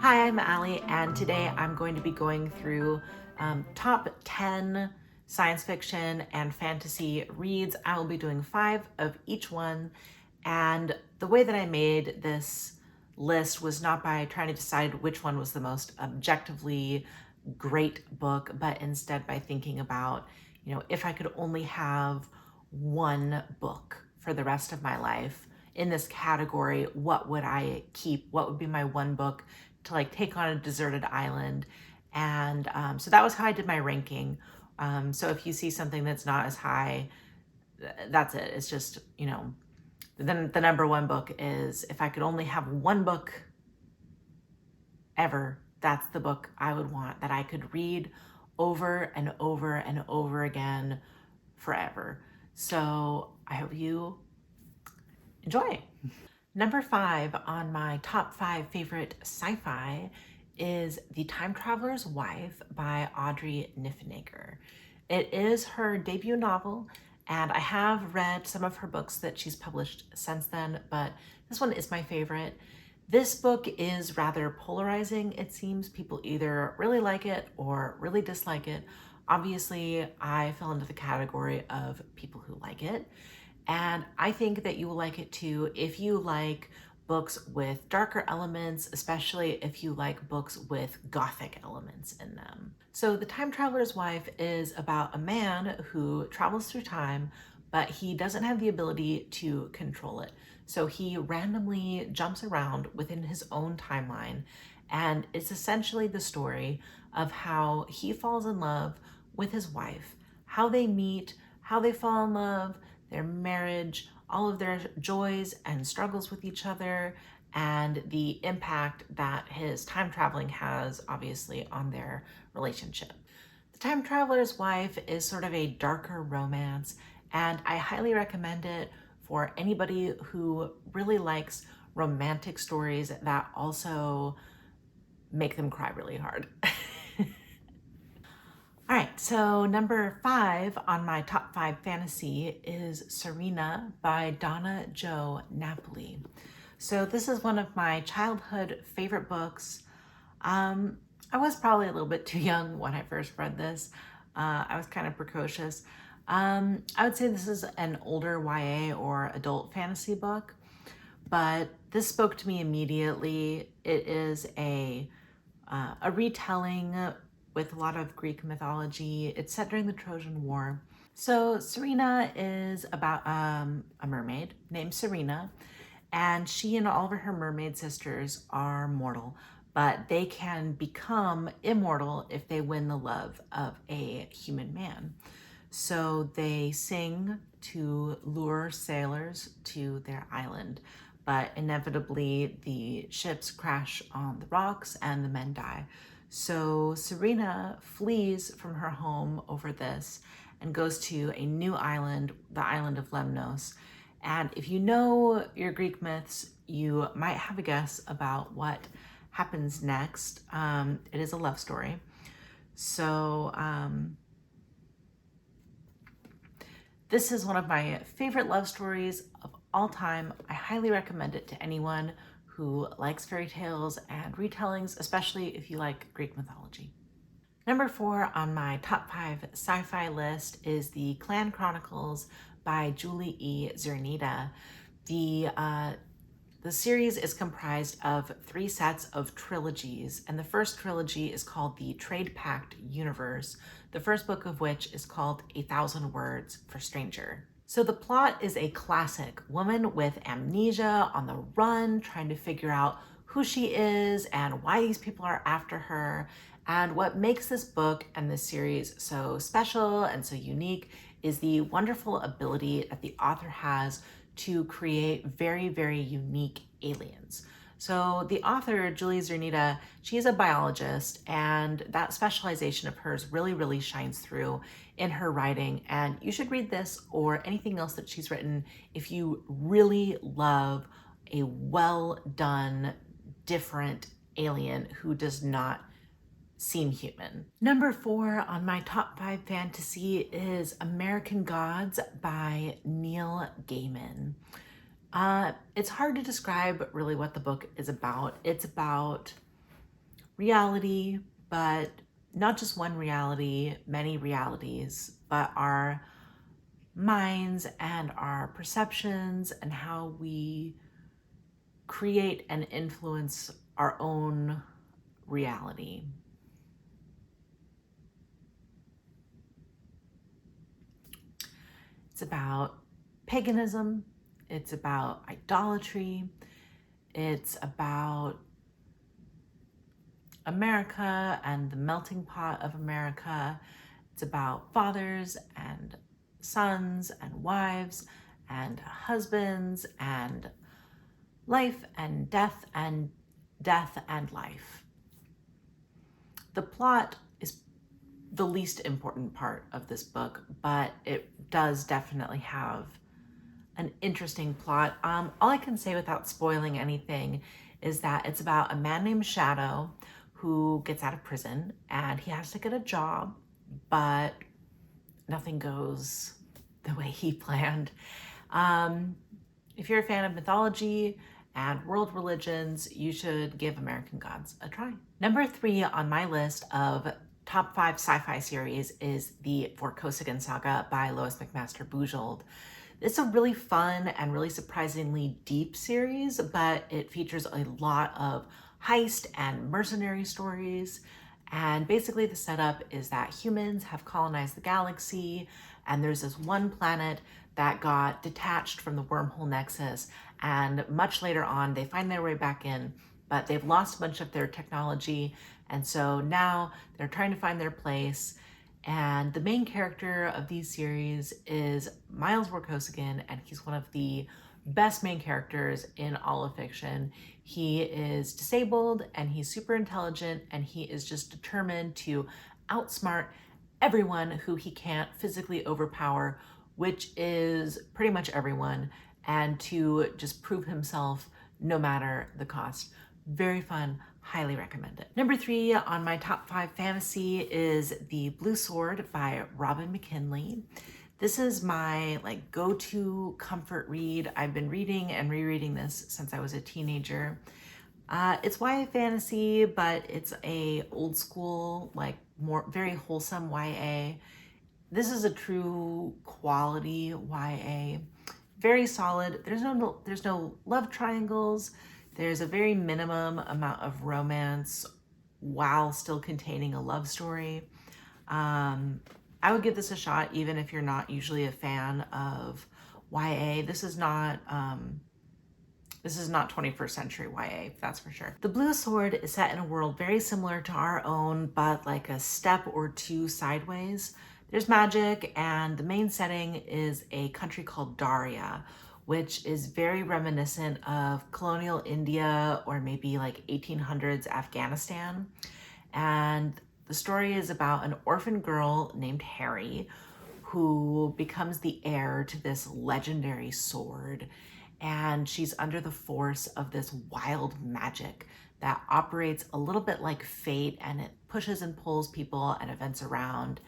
Hi, I'm Allie, and today I'm going to be going through top 10 science fiction and fantasy reads. I will be doing 5 of each one, and the way that I made this list was not by trying to decide which one was the most objectively great book, but instead by thinking about, if I could only have one book for the rest of my life in this category, what would I keep? What would be my one book to like take on a deserted island? And so that was how I did my ranking. So if you see something that's not as high, that's it. It's just, then the number one book is if I could only have one book ever, that's the book I would want that I could read over and over and over again forever. So I hope you enjoy. Number 5 on my top 5 favorite sci-fi is The Time Traveler's Wife by Audrey Niffenegger. It is her debut novel, and I have read some of her books that she's published since then, but this one is my favorite. This book is rather polarizing, it seems. People either really like it or really dislike it. Obviously, I fell into the category of people who like it. And I think that you will like it too if you like books with darker elements, especially if you like books with gothic elements in them. So The Time Traveler's Wife is about a man who travels through time, but he doesn't have the ability to control it. So he randomly jumps around within his own timeline. And it's essentially the story of how he falls in love with his wife, how they meet, how they fall in love, their marriage, all of their joys and struggles with each other, and the impact that his time traveling has, obviously, on their relationship. The Time Traveler's Wife is sort of a darker romance, and I highly recommend it for anybody who really likes romantic stories that also make them cry really hard. All right, so number 5 on my top 5 fantasy is Serena by Donna Jo Napoli. So this is one of my childhood favorite books. I was probably a little bit too young when I first read this. I was kind of precocious. I would say this is an older YA or adult fantasy book, but this spoke to me immediately. It is a retelling with a lot of Greek mythology. It's set during the Trojan War. So Serena is about a mermaid named Serena, and she and all of her mermaid sisters are mortal, but they can become immortal if they win the love of a human man. So they sing to lure sailors to their island, but inevitably the ships crash on the rocks and the men die. So Serena flees from her home over this and goes to a new island, the island of Lemnos. And if you know your Greek myths, you might have a guess about what happens next. It is a love story. So this is one of my favorite love stories of all time. I highly recommend it to anyone who likes fairy tales and retellings, especially if you like Greek mythology. Number 4 on my top 5 sci-fi list is The Clan Chronicles by Julie E. Zernita. The series is comprised of 3 sets of trilogies, and the first trilogy is called the Trade Pact Universe, the first book of which is called A Thousand Words for Stranger. So the plot is a classic woman with amnesia on the run, trying to figure out who she is and why these people are after her. And what makes this book and this series so special and so unique is the wonderful ability that the author has to create very, very unique aliens. So the author, Julie Zernita, she's a biologist, and that specialization of hers really, really shines through in her writing. And you should read this or anything else that she's written if you really love a well done, different alien who does not seem human. Number 4 on my top 5 fantasy is American Gods by Neil Gaiman. It's hard to describe really what the book is about. It's about reality, but not just one reality, many realities, but our minds and our perceptions and how we create and influence our own reality. It's about paganism, it's about idolatry, it's about America and the melting pot of America. It's about fathers and sons and wives and husbands and life and death and death and life. The plot is the least important part of this book, but it does definitely have an interesting plot. All I can say without spoiling anything is that it's about a man named Shadow who gets out of prison and he has to get a job, but nothing goes the way he planned. If you're a fan of mythology and world religions, you should give American Gods a try. Number 3 on my list of top 5 sci-fi series is the Vorkosigan Saga by Lois McMaster Bujold. It's a really fun and really surprisingly deep series, but it features a lot of heist and mercenary stories. And basically the setup is that humans have colonized the galaxy, and there's this one planet that got detached from the wormhole nexus, and much later on they find their way back in, but they've lost a bunch of their technology, and so now they're trying to find their place. And the main character of these series is Miles Vorkosigan, and he's one of the best main characters in all of fiction. He is disabled and he's super intelligent, and he is just determined to outsmart everyone who he can't physically overpower, which is pretty much everyone, and to just prove himself no matter the cost. Very fun, highly recommend it. Number 3 on my top 5 fantasy is The Blue Sword by Robin McKinley. This is my go-to comfort read. I've been reading and rereading this since I was a teenager. It's YA fantasy, but it's a old school, more very wholesome YA. This is a true quality YA. Very solid. There's no love triangles. There's a very minimum amount of romance while still containing a love story. I would give this a shot even if you're not usually a fan of YA. This is not 21st century YA, that's for sure. The Blue Sword is set in a world very similar to our own, but like a step or two sideways. There's magic, and the main setting is a country called Daria, which is very reminiscent of colonial India or maybe like 1800s Afghanistan. And the story is about an orphan girl named Harry who becomes the heir to this legendary sword. And she's under the force of this wild magic that operates a little bit like fate, and it pushes and pulls people and events around.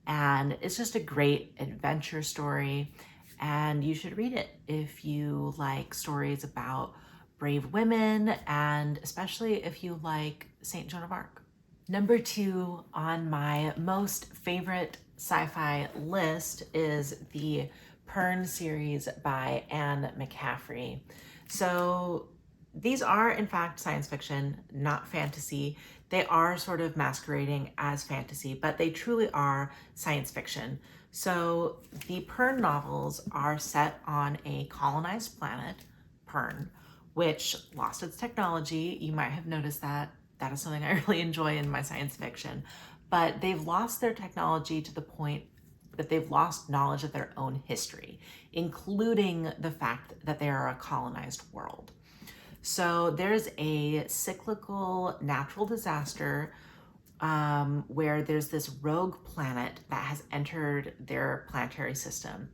And it's just a great adventure story, and you should read it if you like stories about brave women, and especially if you like Saint Joan of Arc. Number 2 on my most favorite sci-fi list is the Pern series by Anne McCaffrey. So these are in fact science fiction, not fantasy. They are sort of masquerading as fantasy, but they truly are science fiction. So the Pern novels are set on a colonized planet, Pern, which lost its technology. You might have noticed that. That is something I really enjoy in my science fiction. But they've lost their technology to the point that they've lost knowledge of their own history, including the fact that they are a colonized world. So there's a cyclical natural disaster where there's this rogue planet that has entered their planetary system.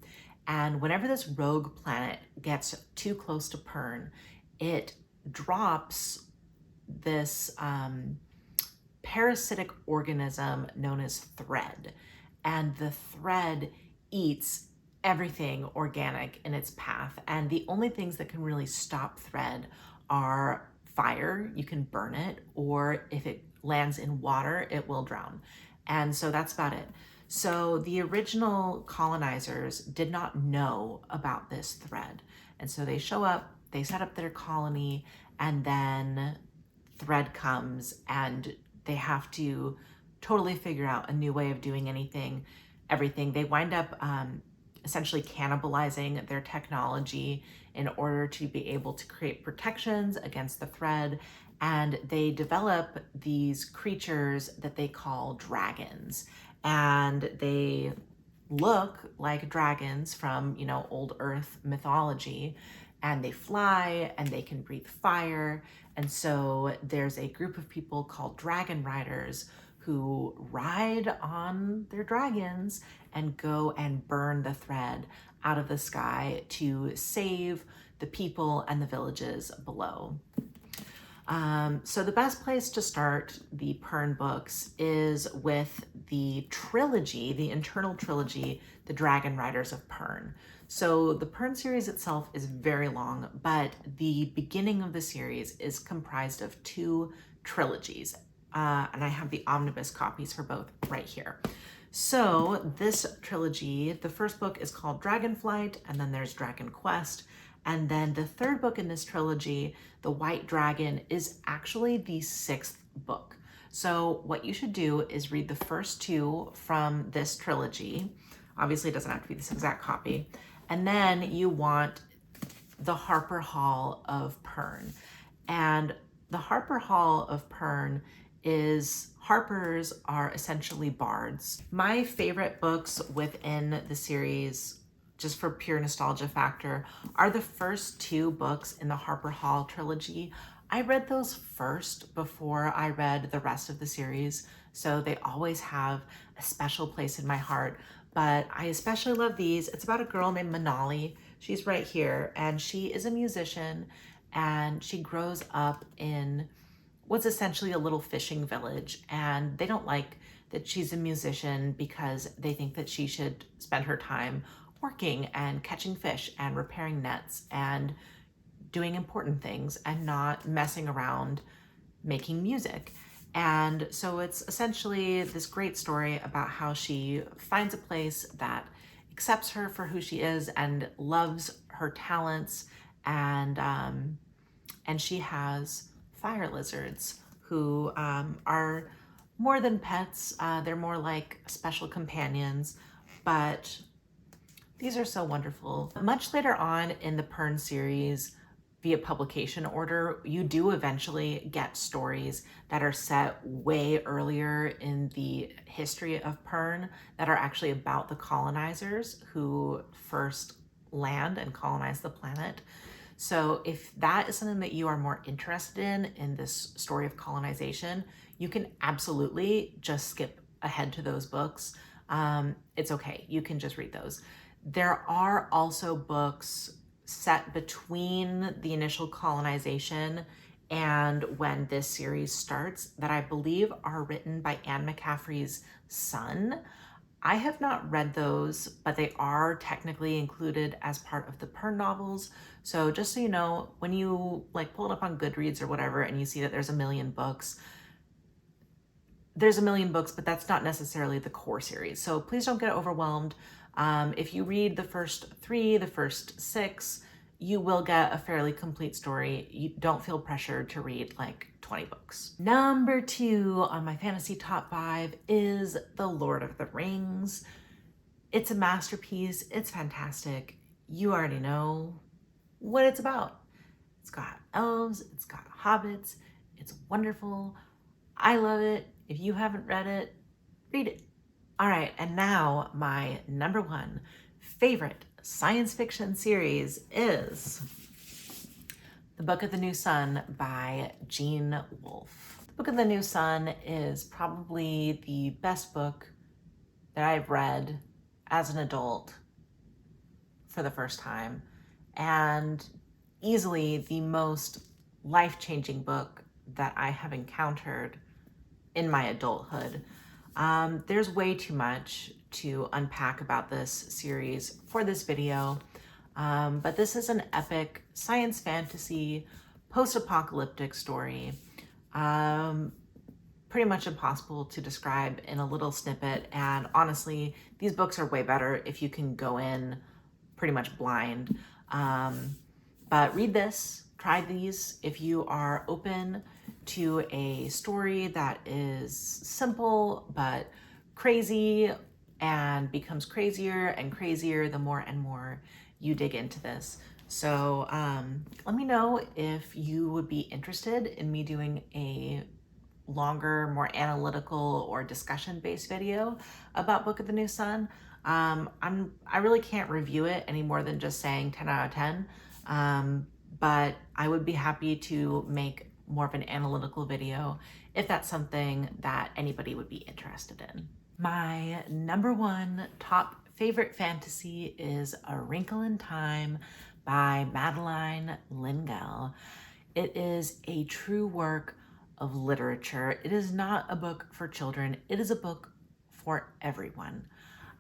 And whenever this rogue planet gets too close to Pern, it drops this parasitic organism known as thread. And the thread eats everything organic in its path. And the only things that can really stop thread are fire, you can burn it, or if it lands in water, it will drown. And so that's about it. So the original colonizers did not know about this thread. And so they show up, they set up their colony, and then thread comes and they have to totally figure out a new way of doing everything. They wind up essentially cannibalizing their technology in order to be able to create protections against the thread. And they develop these creatures that they call dragons. And they look like dragons from, old Earth mythology. And they fly and they can breathe fire. And so there's a group of people called dragon riders who ride on their dragons and go and burn the thread out of the sky to save the people and the villages below. So the best place to start the Pern books is with the trilogy, the internal trilogy, The Dragon Riders of Pern. So the Pern series itself is very long, but the beginning of the series is comprised of 2 trilogies. And I have the omnibus copies for both right here. So this trilogy, the first book is called Dragonflight, and then there's Dragon Quest. And then the third book in this trilogy, The White Dragon, is actually the 6th book. So what you should do is read the first 2 from this trilogy. Obviously, it doesn't have to be this exact copy. And then you want the Harper Hall of Pern. And the Harper Hall of Pern is, Harpers are essentially bards. My favorite books within the series, just for pure nostalgia factor, are the first 2 books in the Harper Hall trilogy. I read those first before I read the rest of the series, so they always have a special place in my heart. But I especially love these. It's about a girl named Manali. She's right here, and she is a musician, and she grows up in what's essentially a little fishing village, and they don't like that she's a musician because they think that she should spend her time working and catching fish and repairing nets and doing important things and not messing around making music. And so it's essentially this great story about how she finds a place that accepts her for who she is and loves her talents, and she has fire lizards who are more than pets. They're more like special companions, but these are so wonderful. Much later on in the Pern series, via publication order, you do eventually get stories that are set way earlier in the history of Pern that are actually about the colonizers who first land and colonize the planet. So if that is something that you are more interested in this story of colonization, you can absolutely just skip ahead to those books. It's okay, you can just read those. There are also books set between the initial colonization and when this series starts that I believe are written by Anne McCaffrey's son. I have not read those, but they are technically included as part of the Pern novels. So just so you know, when you pull it up on Goodreads or whatever and you see that there's a million books, but that's not necessarily the core series. So please don't get overwhelmed. If you read the first 3, the first 6, you will get a fairly complete story. You don't feel pressured to read 20 books. Number 2 on my fantasy top 5 is The Lord of the Rings. It's a masterpiece. It's fantastic. You already know what it's about. It's got elves, it's got hobbits, it's wonderful. I love it. If you haven't read it, read it. All right, and now my number 1 favorite science fiction series is The Book of the New Sun by Gene Wolfe. The Book of the New Sun is probably the best book that I've read as an adult for the first time, and easily the most life-changing book that I have encountered in my adulthood. There's way too much to unpack about this series for this video, but this is an epic science fantasy post-apocalyptic story. Pretty much impossible to describe in a little snippet. And honestly, these books are way better if you can go in pretty much blind. But read this, try these if you are open to a story that is simple but crazy and becomes crazier and crazier the more and more you dig into this. So let me know if you would be interested in me doing a longer, more analytical or discussion-based video about Book of the New Sun. I really can't review it any more than just saying 10 out of 10, but I would be happy to make more of an analytical video if that's something that anybody would be interested in. My number one top favorite fantasy is A Wrinkle in Time by Madeleine L'Engle. It is a true work of literature. It is not a book for children. It is a book for everyone.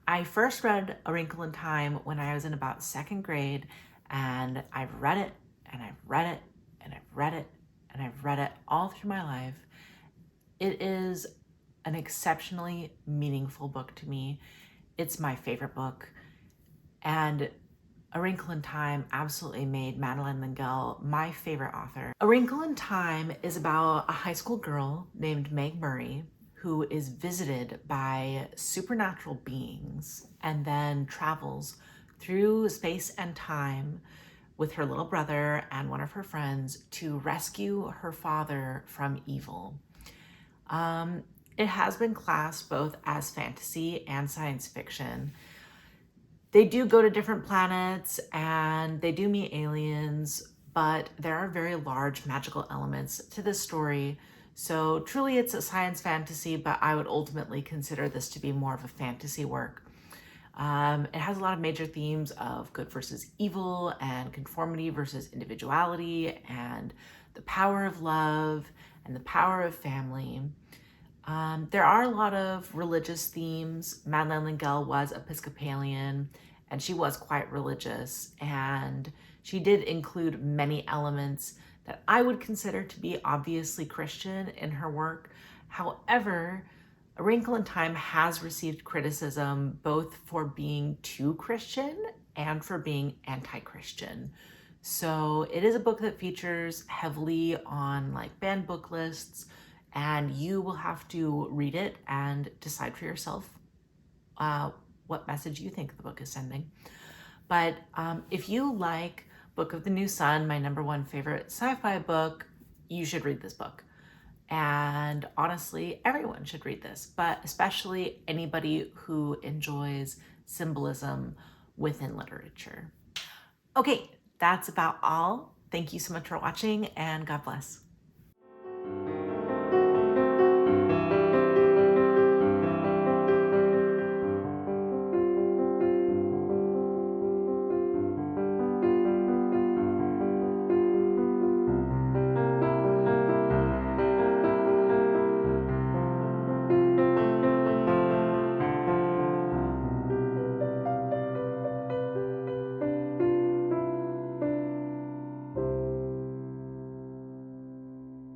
I first read A Wrinkle in Time when I was in about second grade, and I've read it and I've read it and I've read it and I've read it all through my life. It is an exceptionally meaningful book to me. It's my favorite book, and A Wrinkle in Time absolutely made Madeleine L'Engle my favorite author. A Wrinkle in Time is about a high school girl named Meg Murray who is visited by supernatural beings and then travels through space and time with her little brother and one of her friends to rescue her father from evil. It has been classed both as fantasy and science fiction. They do go to different planets and they do meet aliens, but there are very large magical elements to this story. So truly it's a science fantasy, but I would ultimately consider this to be more of a fantasy work. It has a lot of major themes of good versus evil and conformity versus individuality and the power of love and the power of family. There are a lot of religious themes. Madeleine L'Engle was Episcopalian and she was quite religious, and she did include many elements that I would consider to be obviously Christian in her work. However, A Wrinkle in Time has received criticism both for being too Christian and for being anti-Christian. So it is a book that features heavily on like banned book lists, and you will have to read it and decide for yourself what message you think the book is sending. But if you like Book of the New Sun, my number one favorite sci-fi book, you should read this book. And honestly, everyone should read this, but especially anybody who enjoys symbolism within literature. Okay, that's about all. Thank you so much for watching, and God bless.